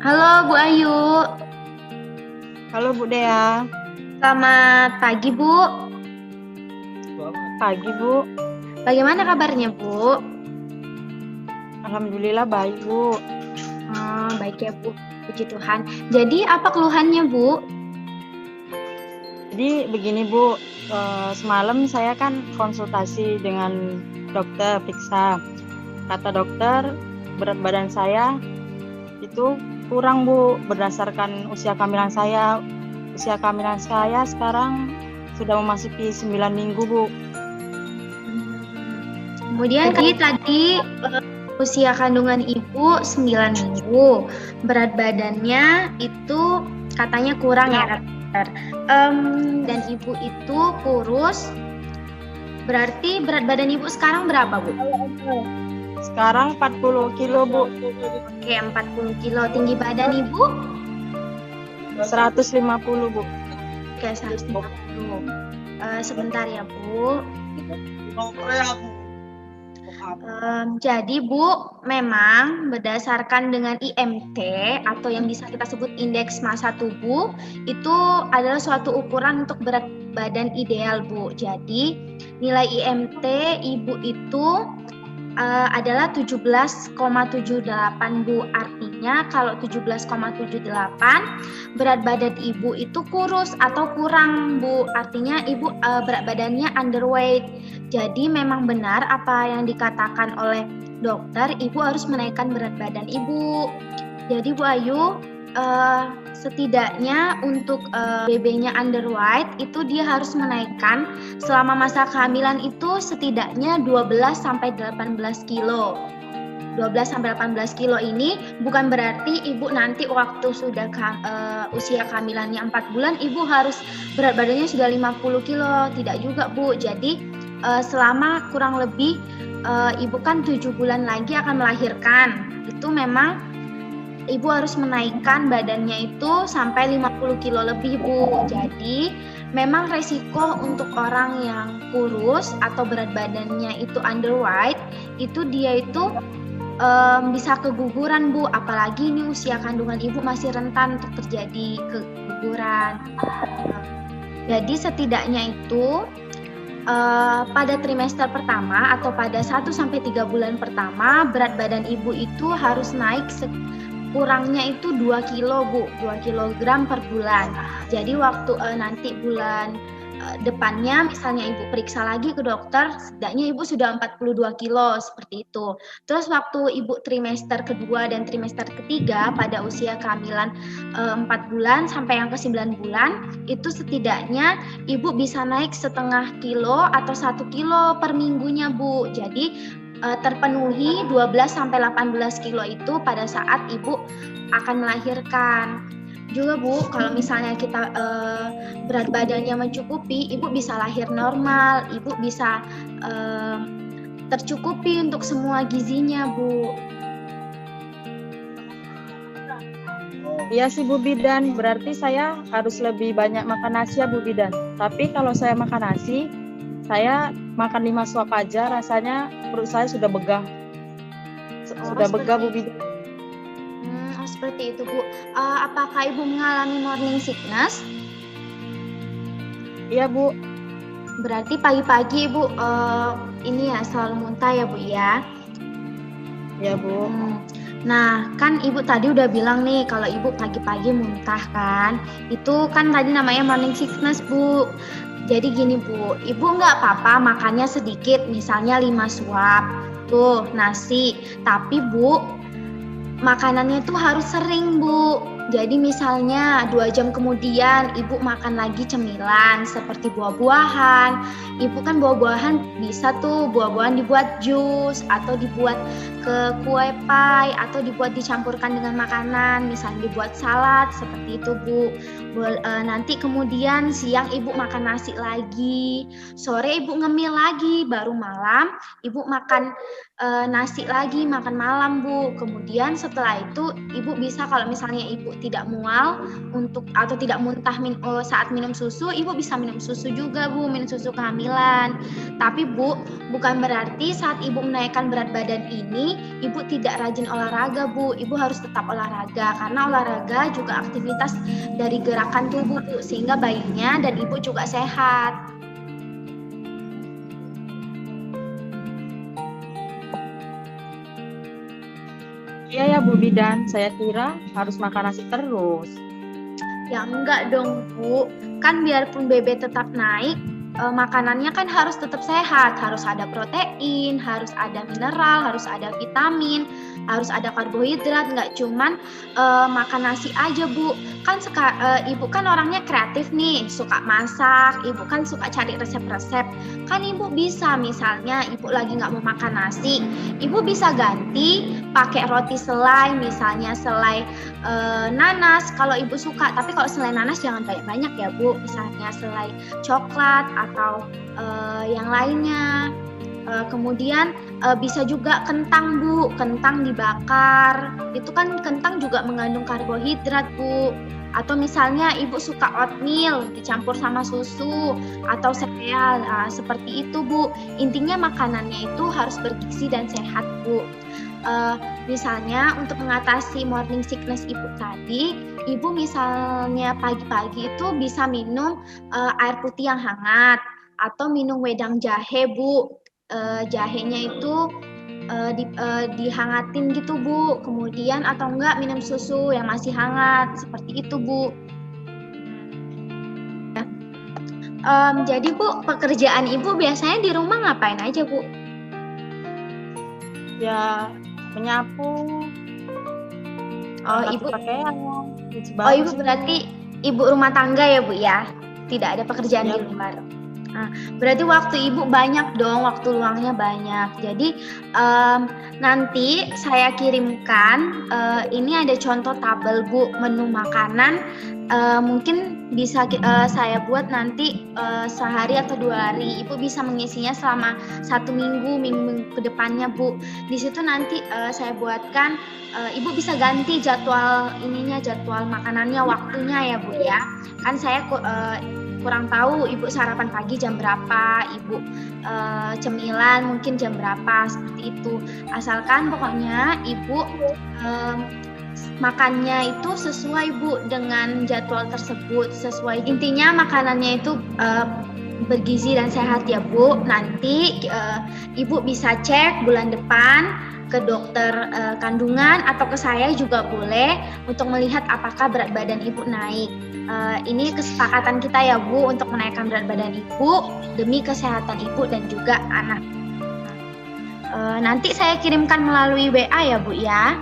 Halo Bu Ayu, Halo Bu Dea, selamat pagi Bu. pagi Bu. Bagaimana kabarnya Bu? Alhamdulillah baik Bu. Baik ya Bu, puji Tuhan. Jadi apa keluhannya Bu? Jadi begini Bu, semalam saya kan konsultasi dengan dokter periksa. Kata dokter berat badan saya itu kurang Bu berdasarkan usia kehamilan saya. Usia kehamilan saya sekarang sudah memasuki 9 minggu Bu. Kemudian tadi usia kandungan Ibu 9 minggu. Berat badannya itu katanya kurang ya dokter. Dan Ibu itu kurus. Berarti berat badan Ibu sekarang berapa Bu? Sekarang 40 kilo Bu. Oke, 40 kilo. Tinggi badan Ibu? 150 Bu. Oke, 150. Sebentar ya Bu. Jadi Bu, memang berdasarkan dengan IMT atau yang bisa kita sebut indeks massa tubuh, itu adalah suatu ukuran untuk berat badan ideal Bu. Jadi nilai IMT Ibu itu adalah 17,78 Bu. Artinya kalau 17,78 berat badan Ibu itu kurus atau kurang Bu. Artinya Ibu berat badannya underweight. Jadi memang benar apa yang dikatakan oleh dokter, Ibu harus menaikkan berat badan Ibu. Jadi Bu Ayu, setidaknya untuk BB-nya underweight itu dia harus menaikkan selama masa kehamilan itu setidaknya 12 sampai 18 kilo. 12 sampai 18 kilo ini bukan berarti Ibu nanti waktu sudah usia kehamilannya 4 bulan Ibu harus berat badannya sudah 50 kilo. Tidak juga Bu. Jadi selama kurang lebih Ibu kan 7 bulan lagi akan melahirkan. Itu memang Ibu harus menaikkan badannya itu sampai 50 kilo lebih Bu. Jadi memang resiko untuk orang yang kurus atau berat badannya itu underweight, itu dia itu bisa keguguran Bu. Apalagi ini usia kandungan Ibu masih rentan untuk terjadi keguguran. Jadi setidaknya itu pada trimester pertama atau pada 1-3 bulan pertama berat badan Ibu itu harus naik kurangnya itu 2 kilo Bu, 2 kilogram per bulan. Jadi waktu nanti bulan depannya misalnya Ibu periksa lagi ke dokter, setidaknya Ibu sudah 42 kilo seperti itu. Terus waktu Ibu trimester kedua dan trimester ketiga pada usia kehamilan 4 bulan sampai yang ke 9 bulan, itu setidaknya Ibu bisa naik setengah kilo atau 1 kilo per minggunya Bu. Jadi terpenuhi 12 sampai 18 kilo itu pada saat Ibu akan melahirkan. Juga Bu, kalau misalnya kita berat badannya mencukupi, Ibu bisa lahir normal, Ibu bisa tercukupi untuk semua gizinya Bu. Iya sih Bu Bidan, berarti saya harus lebih banyak makan nasi ya Bu Bidan. Tapi kalau saya makan nasi, saya makan 5 suap aja, rasanya perut saya sudah begah. Sudah begah Bu Bidan. Seperti itu Bu. Apakah Ibu mengalami morning sickness? Iya Bu. Berarti pagi-pagi Ibu ini ya selalu muntah ya Bu ya? Iya Bu. Nah, kan Ibu tadi udah bilang nih kalau Ibu pagi-pagi muntah kan, itu kan tadi namanya morning sickness Bu. Jadi gini Bu, Ibu nggak apa-apa makannya sedikit, misalnya 5 suap, tuh nasi. Tapi Bu, makanannya tuh harus sering Bu. Jadi misalnya 2 jam kemudian Ibu makan lagi cemilan seperti buah-buahan. Ibu kan buah-buahan bisa tuh buah-buahan dibuat jus atau dibuat ke kue pie atau dibuat dicampurkan dengan makanan, misalnya dibuat salad seperti itu Bu. Nanti kemudian siang Ibu makan nasi lagi, sore Ibu ngemil lagi, baru malam Ibu makan nasi lagi, makan malam Bu. Kemudian setelah itu Ibu bisa kalau misalnya Ibu tidak mual untuk atau tidak muntah saat minum susu, Ibu bisa minum susu juga Bu, minum susu kehamilan. Tapi Bu, bukan berarti saat Ibu menaikkan berat badan ini ini ibu tidak rajin olahraga, Bu. Ibu harus tetap olahraga karena olahraga juga aktivitas dari gerakan tubuh, Bu, sehingga bayinya dan ibu juga sehat. Iya ya Bu Bidan, saya kira harus makan nasi terus. Ya enggak dong, Bu. Kan biarpun BB tetap naik, makanannya kan harus tetap sehat, harus ada protein, harus ada mineral, harus ada vitamin, harus ada karbohidrat, nggak cuman makan nasi aja, Bu. Kan ibu kan orangnya kreatif nih, suka masak, ibu kan suka cari resep-resep. Kan ibu bisa, misalnya ibu lagi nggak mau makan nasi, ibu bisa ganti pakai roti selai, misalnya selai nanas kalau ibu suka. Tapi kalau selai nanas jangan banyak-banyak ya, Bu. Misalnya selai coklat atau yang lainnya. Kemudian bisa juga kentang, Bu. Kentang dibakar. Itu kan kentang juga mengandung karbohidrat, Bu. Atau misalnya ibu suka oatmeal dicampur sama susu atau sereal, seperti itu, Bu. Intinya makanannya itu harus bergizi dan sehat, Bu. Misalnya untuk mengatasi morning sickness ibu tadi, ibu misalnya pagi-pagi itu bisa minum air putih yang hangat atau minum wedang jahe, Bu. Jahenya itu dihangatin gitu, Bu. Kemudian atau enggak minum susu yang masih hangat, seperti itu, Bu. Jadi, Bu, pekerjaan ibu biasanya di rumah ngapain aja, Bu? Ya menyapu. Ibu pakaian. Ibu berarti ibu rumah tangga ya, Bu ya? Tidak ada pekerjaan Ya. di luar. Berarti waktu ibu banyak dong, waktu luangnya banyak. Jadi nanti saya kirimkan, ini ada contoh tabel, Bu, menu makanan. Mungkin bisa saya buat nanti sehari atau 2 hari. Ibu bisa mengisinya selama 1 minggu ke depannya, Bu. Di situ nanti saya buatkan, ibu bisa ganti jadwal makanannya, waktunya ya, Bu ya. Kan saya kurang tahu ibu sarapan pagi jam berapa, ibu cemilan mungkin jam berapa, seperti itu. Asalkan pokoknya ibu makannya itu sesuai, Bu, dengan jadwal tersebut, sesuai. Intinya makanannya itu bergizi dan sehat ya, Bu. Nanti ibu bisa cek bulan depan ke dokter kandungan atau ke saya juga boleh untuk melihat apakah berat badan ibu naik. Ini kesepakatan kita ya, Bu, untuk menaikkan berat badan ibu demi kesehatan ibu dan juga anak. Nanti saya kirimkan melalui WA ya, Bu ya.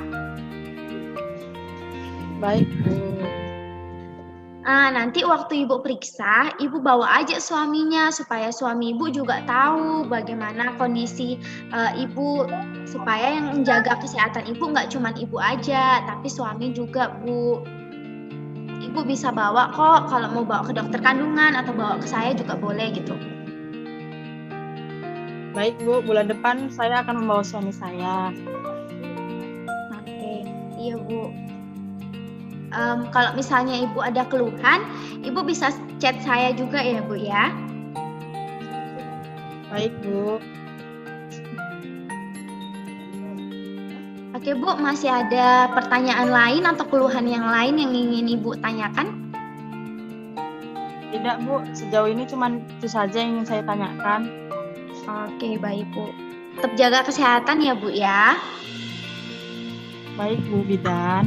Baik, Bu. Nanti waktu ibu periksa, ibu bawa aja suaminya supaya suami ibu juga tahu bagaimana kondisi ibu, supaya yang menjaga kesehatan ibu nggak cuma ibu aja, tapi suami juga, Bu. Ibu bisa bawa kok, kalau mau bawa ke dokter kandungan atau bawa ke saya juga boleh gitu. Baik, Bu, bulan depan saya akan membawa suami saya. Oke, iya, Bu. Kalau misalnya ibu ada keluhan, ibu bisa chat saya juga ya, Bu ya. Baik, Bu. Oke, Bu, masih ada pertanyaan lain atau keluhan yang lain yang ingin ibu tanyakan? Tidak, Bu, sejauh ini cuma itu saja yang ingin saya tanyakan. Oke, baik, Bu. Tetap jaga kesehatan ya, Bu ya. Baik, Bu Bidan.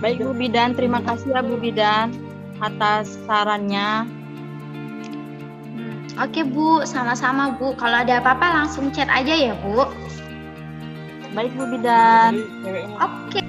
Baik, Bu Bidan, terima kasih ya, Bu Bidan, atas sarannya. Oke, Bu, sama-sama, Bu. Kalau ada apa-apa langsung chat aja ya, Bu. Baik, Bu Bidan. Oke.